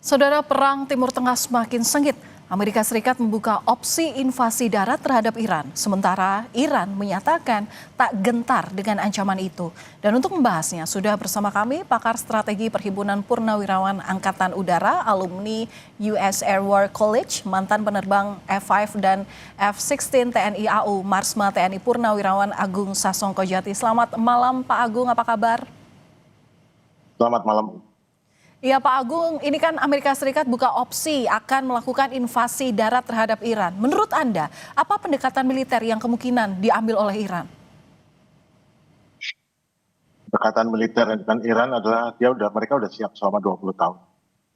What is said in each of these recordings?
Saudara, perang Timur Tengah semakin sengit. Amerika Serikat membuka opsi invasi darat terhadap Iran. Sementara Iran menyatakan tak gentar dengan ancaman itu. Dan untuk membahasnya, sudah bersama kami pakar strategi Perhimpunan Purnawirawan Angkatan Udara, alumni US Air War College, mantan penerbang F-5 dan F-16 TNI AU, Marsma TNI Purnawirawan Agung Sasongkojati. Selamat malam Pak Agung, apa kabar? Selamat malam. Iya Pak Agung, ini kan Amerika Serikat buka opsi akan melakukan invasi darat terhadap Iran. Menurut Anda, apa pendekatan militer yang kemungkinan diambil oleh Iran? Pendekatan militer dengan Iran adalah mereka udah siap selama 20 tahun.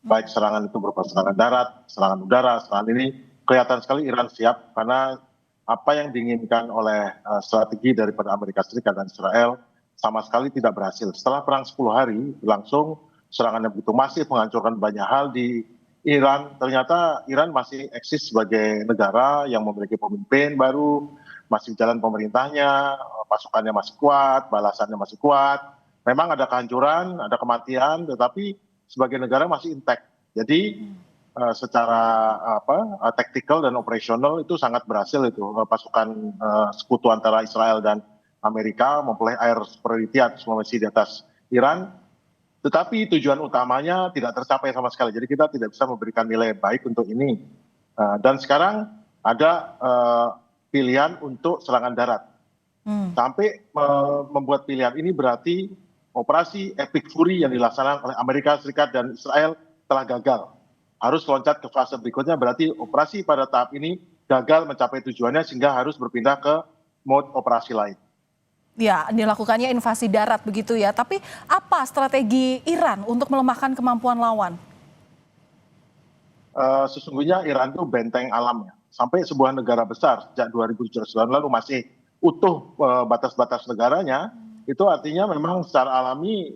Baik serangan itu berupa serangan darat, serangan udara, serangan ini kelihatan sekali Iran siap karena apa yang diinginkan oleh strategi daripada Amerika Serikat dan Israel sama sekali tidak berhasil. Setelah perang 10 hari langsung serangan yang begitu masif menghancurkan banyak hal di Iran. Ternyata Iran masih eksis sebagai negara yang memiliki pemimpin baru, masih jalan pemerintahnya, pasukannya masih kuat, balasannya masih kuat. Memang ada kehancuran, ada kematian, tetapi sebagai negara masih intact. Jadi secara taktikal dan operasional itu sangat berhasil itu pasukan sekutu antara Israel dan Amerika memperoleh air superiority di atas Iran. Tetapi tujuan utamanya tidak tercapai sama sekali. Jadi kita tidak bisa memberikan nilai baik untuk ini. Dan sekarang ada pilihan untuk serangan darat. Sampai membuat pilihan ini berarti operasi Epic Fury yang dilaksanakan oleh Amerika Serikat dan Israel telah gagal. Harus loncat ke fase berikutnya, berarti operasi pada tahap ini gagal mencapai tujuannya sehingga harus berpindah ke mode operasi lain. Ya, dilakukannya invasi darat begitu ya. Tapi apa strategi Iran untuk melemahkan kemampuan lawan? Sesungguhnya Iran itu benteng alamnya. Sampai sebuah negara besar sejak 2017 lalu masih utuh batas-batas negaranya, itu artinya memang secara alami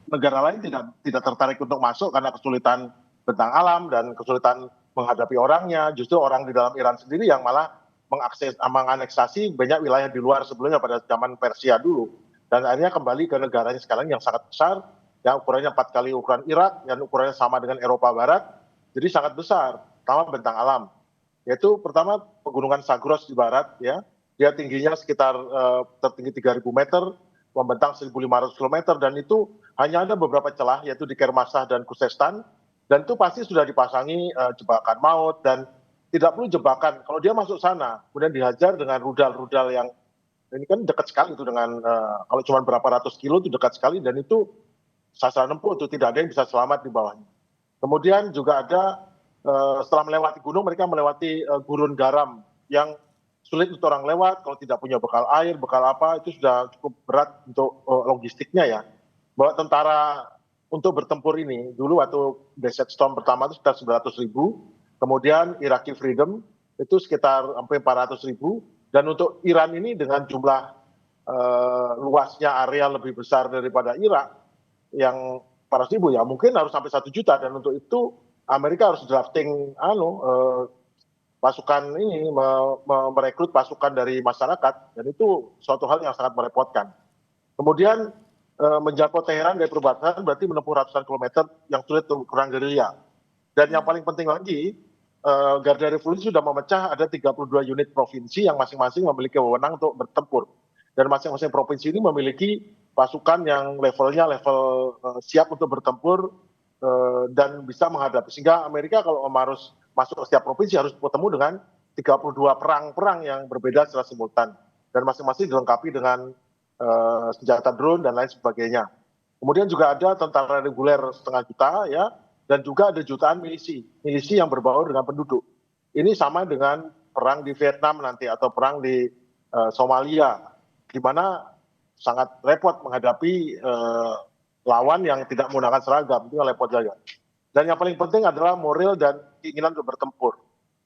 negara lain tidak tertarik untuk masuk karena kesulitan bentang alam dan kesulitan menghadapi orangnya. Justru orang di dalam Iran sendiri yang malah menganeksasi banyak wilayah di luar sebelumnya pada zaman Persia dulu. Dan akhirnya kembali ke negaranya sekarang yang sangat besar, yang ukurannya 4 kali ukuran Irak, yang ukurannya sama dengan Eropa Barat, jadi sangat besar, pertama bentang alam. Yaitu pertama pegunungan Zagros di barat, ya, dia tingginya sekitar tertinggi 3.000 meter, membentang 1.500 km, dan itu hanya ada beberapa celah, yaitu di Kermasah dan Khuzestan, dan itu pasti sudah dipasangi jebakan maut, dan tidak perlu jebakan. Kalau dia masuk sana, kemudian dihajar dengan rudal-rudal yang ini kan dekat sekali itu dengan kalau cuma berapa ratus kilo itu dekat sekali, dan itu sasaran empuk itu tidak ada yang bisa selamat di bawahnya. Kemudian juga ada setelah melewati gunung mereka melewati gurun garam yang sulit untuk orang lewat kalau tidak punya bekal air, bekal apa itu sudah cukup berat untuk logistiknya ya. Bawa tentara untuk bertempur ini dulu waktu Desert Storm pertama itu sekitar 900.000, kemudian Iraqi Freedom itu sekitar hampir 400.000, dan untuk Iran ini dengan jumlah luasnya area lebih besar daripada Irak yang 400.000 ya mungkin harus sampai 1 juta, dan untuk itu Amerika harus drafting pasukan ini merekrut pasukan dari masyarakat, dan itu suatu hal yang sangat merepotkan. Kemudian menjangkau Teheran dari perbatasan berarti menempuh ratusan kilometer yang sulit untuk perang gerilya. Dan yang paling penting lagi, Garda Revolusi sudah memecah ada 32 unit provinsi yang masing-masing memiliki wewenang untuk bertempur. Dan masing-masing provinsi ini memiliki pasukan yang levelnya level siap untuk bertempur dan bisa menghadapi. Sehingga Amerika kalau harus masuk ke setiap provinsi harus bertemu dengan 32 perang-perang yang berbeda secara simultan. Dan masing-masing dilengkapi dengan senjata drone dan lain sebagainya. Kemudian juga ada tentara reguler 500.000 ya, dan juga ada jutaan milisi yang berbaur dengan penduduk. Ini sama dengan perang di Vietnam nanti atau perang di Somalia, di mana sangat repot menghadapi lawan yang tidak menggunakan seragam, itu repot saja. Dan yang paling penting adalah moral dan keinginan untuk bertempur.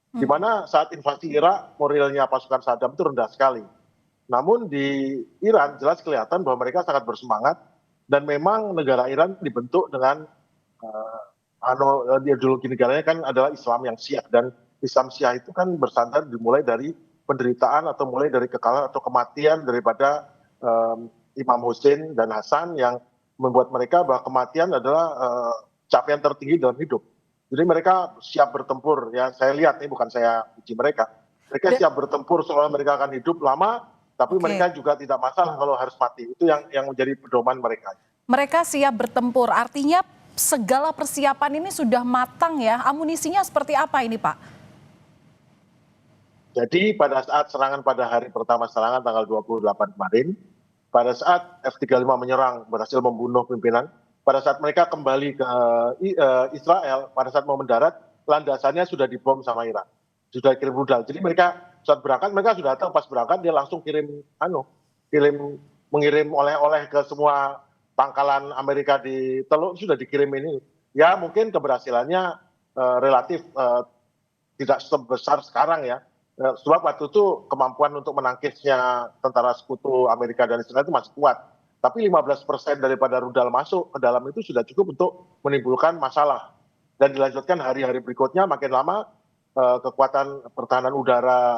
Di mana saat invasi Irak, moralnya pasukan Saddam itu rendah sekali. Namun di Iran jelas kelihatan bahwa mereka sangat bersemangat, dan memang negara Iran dibentuk dengan ideologi negaranya kan adalah Islam yang Syiah, dan Islam Syiah itu kan bersandar dimulai dari penderitaan atau mulai dari kekalahan atau kematian daripada Imam Hussein dan Hasan, yang membuat mereka bahwa kematian adalah pencapaian tertinggi dalam hidup. Jadi mereka siap bertempur, ya saya lihat ini bukan saya puji mereka. Mereka Da- siap bertempur soalnya mereka akan hidup lama, tapi Oke, mereka juga tidak masalah kalau harus mati. Itu yang menjadi pedoman mereka. mereka siap bertempur, artinya segala persiapan ini sudah matang ya. Amunisinya seperti apa ini, Pak? Jadi pada saat serangan pada hari pertama serangan tanggal 28 kemarin, pada saat F-35 menyerang berhasil membunuh pimpinan, pada saat mereka kembali ke Israel, pada saat mau mendarat, landasannya sudah dibom sama Iran, sudah kirim rudal. Jadi mereka saat berangkat, mereka sudah tahu pas berangkat dia langsung mengirim oleh-oleh ke semua pangkalan Amerika di Teluk sudah dikirim ini. Ya mungkin keberhasilannya relatif tidak sebesar sekarang ya. Sebab waktu itu kemampuan untuk menangkisnya tentara sekutu Amerika dan Israel itu masih kuat. Tapi 15% daripada rudal masuk ke dalam itu sudah cukup untuk menimbulkan masalah. Dan dilanjutkan hari-hari berikutnya makin lama kekuatan pertahanan udara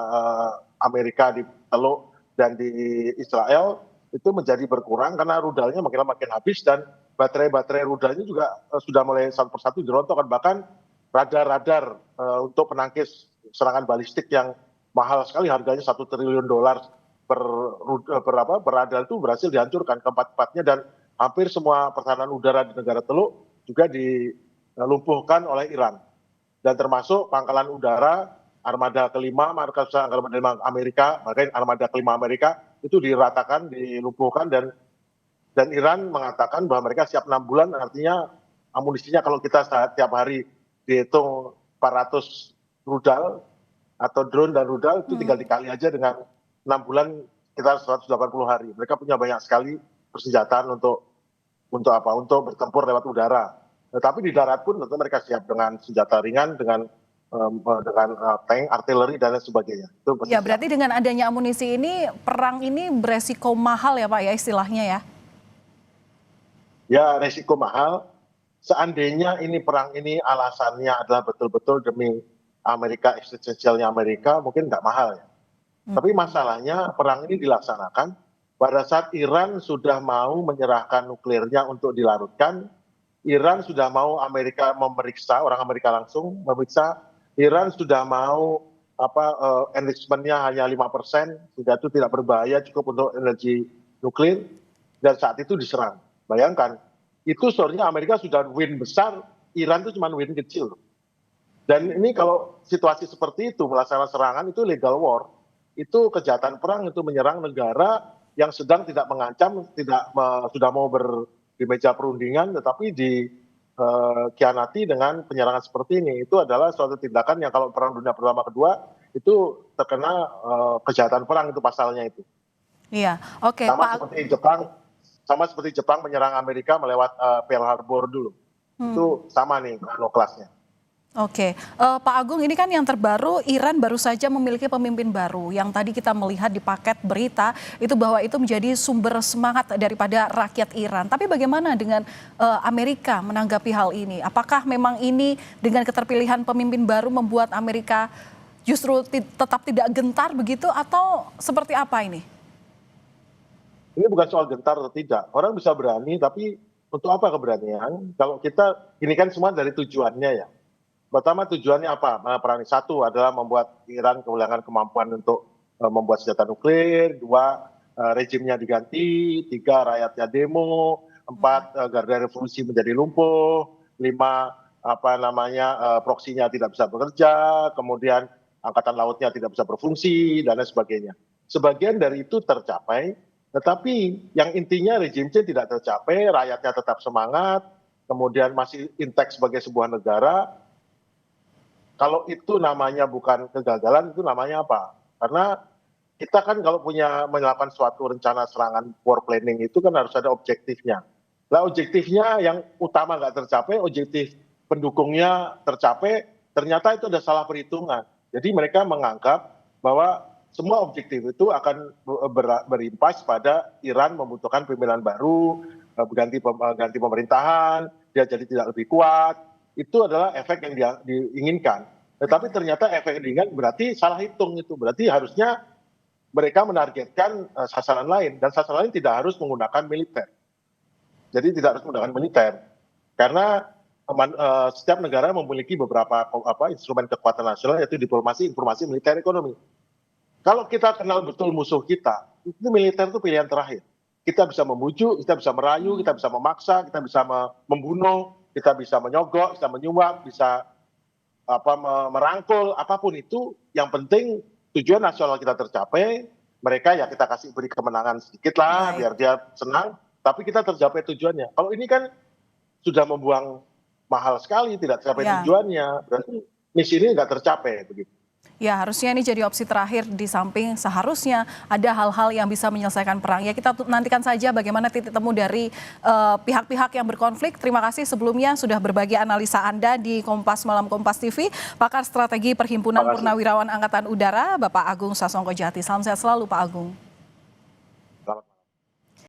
Amerika di Teluk dan di Israel itu menjadi berkurang karena rudalnya makin lama makin habis dan baterai-baterai rudalnya juga sudah mulai satu persatu dirontokkan. Bahkan radar-radar untuk penangkis serangan balistik yang mahal sekali harganya $1 triliun per radar itu berhasil dihancurkan keempat-empatnya dan hampir semua pertahanan udara di negara Teluk juga dilumpuhkan oleh Iran dan termasuk pangkalan udara armada kelima markas armada Amerika, makanya armada kelima Amerika itu diratakan, dilumpuhkan dan Iran mengatakan bahwa mereka siap 6 bulan, artinya amunisinya kalau kita setiap hari dihitung 400 rudal atau drone dan rudal itu tinggal dikali aja dengan 6 bulan sekitar 180 hari. Mereka punya banyak sekali persenjataan untuk bertempur lewat udara. Tetapi di darat pun tentu mereka siap dengan senjata ringan, dengan tank, artileri dan lain sebagainya. Itu pasti Ya, siap. berarti dengan adanya amunisi ini, perang ini beresiko mahal ya Pak ya istilahnya ya? Ya resiko mahal. Seandainya perang ini alasannya adalah betul-betul demi Amerika, eksistensialnya Amerika, mungkin nggak mahal ya. Tapi masalahnya perang ini dilaksanakan pada saat Iran sudah mau menyerahkan nuklirnya untuk dilarutkan. Iran sudah mau Amerika memeriksa, orang Amerika langsung memeriksa. Iran sudah mau enrichment-nya hanya 5%, sehingga itu tidak berbahaya, cukup untuk energi nuklir. Dan saat itu diserang. Bayangkan, itu sebenarnya Amerika sudah win besar, Iran itu cuma win kecil. Dan ini kalau situasi seperti itu, melaksanakan serangan itu legal war. Itu kejahatan perang, itu menyerang negara yang sedang tidak mengancam, sudah mau di meja perundingan, tetapi dikhianati dengan penyerangan seperti ini. Itu adalah suatu tindakan yang kalau perang dunia pertama kedua, itu terkena kejahatan perang itu pasalnya itu. Iya, oke Pak. Sama seperti Jepang menyerang Amerika melewat Pearl Harbor dulu. Itu sama nih kelasnya. Oke, Pak Agung, ini kan yang terbaru, Iran baru saja memiliki pemimpin baru. Yang tadi kita melihat di paket berita itu bahwa itu menjadi sumber semangat daripada rakyat Iran. Tapi bagaimana dengan Amerika menanggapi hal ini? Apakah memang ini dengan keterpilihan pemimpin baru membuat Amerika justru tetap tidak gentar begitu atau seperti apa ini? Ini bukan soal gentar atau tidak. Orang bisa berani, tapi untuk apa keberanian? Kalau kita, ini kan semua dari tujuannya ya. Pertama tujuannya apa? Perang ini satu adalah membuat Iran kehilangan kemampuan untuk membuat senjata nuklir. Dua, rejimnya diganti. Tiga, rakyatnya demo. Empat, garda revolusi menjadi lumpuh. Lima, proksinya tidak bisa bekerja. Kemudian angkatan lautnya tidak bisa berfungsi dan lain sebagainya. Sebagian dari itu tercapai, tetapi yang intinya rejim C tidak tercapai, rakyatnya tetap semangat, kemudian masih intek sebagai sebuah negara. Kalau itu namanya bukan kegagalan, itu namanya apa? Karena kita kan kalau melakukan suatu rencana serangan war planning itu kan harus ada objektifnya. Nah objektifnya yang utama nggak tercapai, objektif pendukungnya tercapai, ternyata itu ada salah perhitungan. Jadi mereka menganggap bahwa semua objektif itu akan berimpas pada Iran membutuhkan pimpinan baru, ganti pemerintahan, dia jadi tidak lebih kuat. Itu adalah efek yang diinginkan. Tetapi ternyata efek yang diinginkan berarti salah hitung itu. Berarti harusnya mereka menargetkan sasaran lain. Dan sasaran lain tidak harus menggunakan militer. Jadi tidak harus menggunakan militer. Karena setiap negara memiliki beberapa instrumen kekuatan nasional, yaitu diplomasi, informasi, militer, ekonomi. Kalau kita kenal betul musuh kita, itu militer itu pilihan terakhir. Kita bisa membujuk, kita bisa merayu, kita bisa memaksa, kita bisa membunuh, kita bisa menyogok, bisa menyuap, bisa merangkul, apapun itu. Yang penting tujuan nasional kita tercapai. Mereka ya kita beri kemenangan sedikit lah, biar dia senang. Tapi kita tercapai tujuannya. Kalau ini kan sudah membuang mahal sekali, tidak tercapai tujuannya. Berarti misi ini nggak tercapai begitu. Ya, harusnya ini jadi opsi terakhir, di samping seharusnya ada hal-hal yang bisa menyelesaikan perang. Ya, kita nantikan saja bagaimana titik temu dari pihak-pihak yang berkonflik. Terima kasih sebelumnya sudah berbagi analisa Anda di Kompas Malam Kompas TV. Pakar Strategi Perhimpunan Purnawirawan Angkatan Udara, Bapak Agung Sasongko Jati. Salam sehat selalu, Pak Agung.